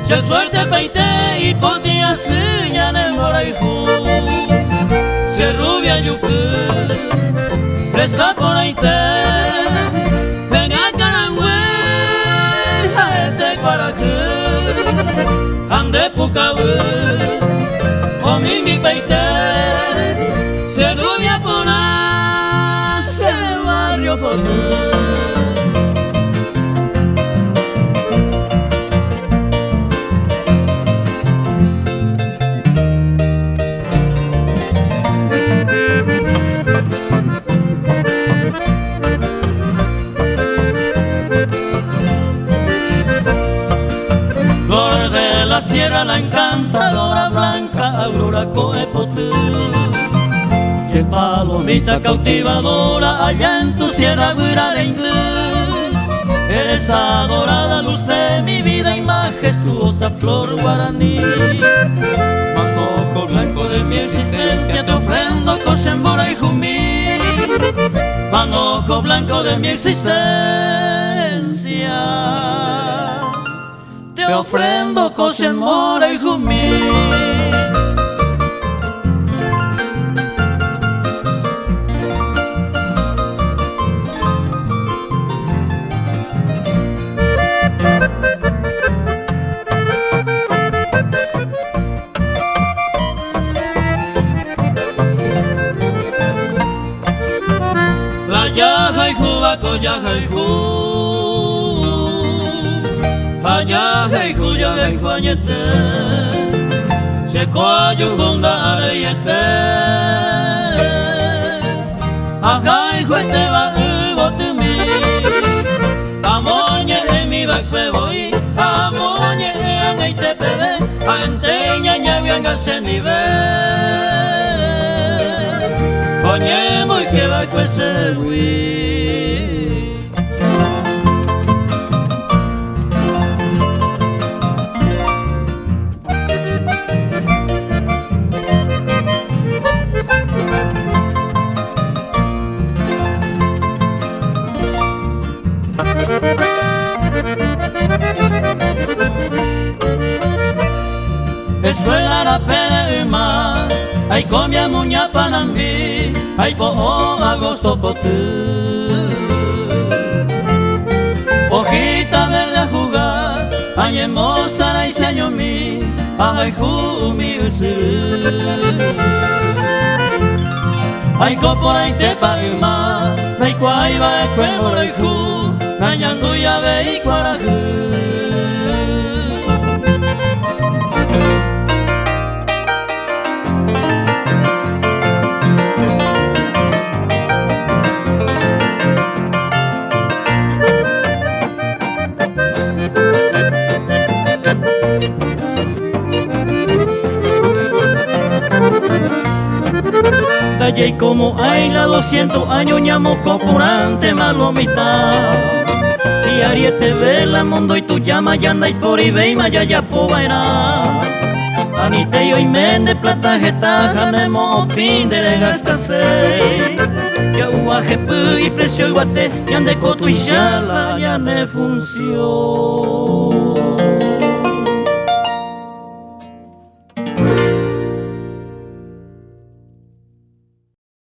Se suerte peite y potia señale moraifu. Se rubia yuku, presa por ahí te. Venga carangüe, jaete cuaraku. Ande pucabu, o mi peite. Se rubia pona, se barrio potu. La sierra, la encantadora blanca aurora coepote. Que palomita cautivadora allá en tu sierra guirarengue. Eres adorada luz de mi vida y majestuosa flor guaraní. Manojo blanco de mi existencia te ofrendo Cochembora y Jumí. Manojo blanco de mi existencia te ofrendo Cochembora y Jumí. La yaja y jubaco, yaja y ju. Allá hey juya hey juañete, se coayo honda areyete. Acá y juete va ubotumi, amoñe en mi bakpe voy, amoñe en el TPB, a enteña ñavianga se nive. Coñe muy que bakpe se hui. Escuela la perema, ay comia muña panambi, ay po agosto potu. Hojita verde a jugar, ay hermosa la iseño mi, ay jumi usu. Ay copora y tepa uma, ay cuaiba e cuemora y ju, ay anduya ve y cuarajú. Y como hay la 200 años ñamo corporante malomita y ariete vela mundo y tu llama yanda y por y ve y maya ya povaera anite yo y mende plata jeta janemo pin de gasta sei ya uaje pu y precio iguate yande cotu y shala ya ne función.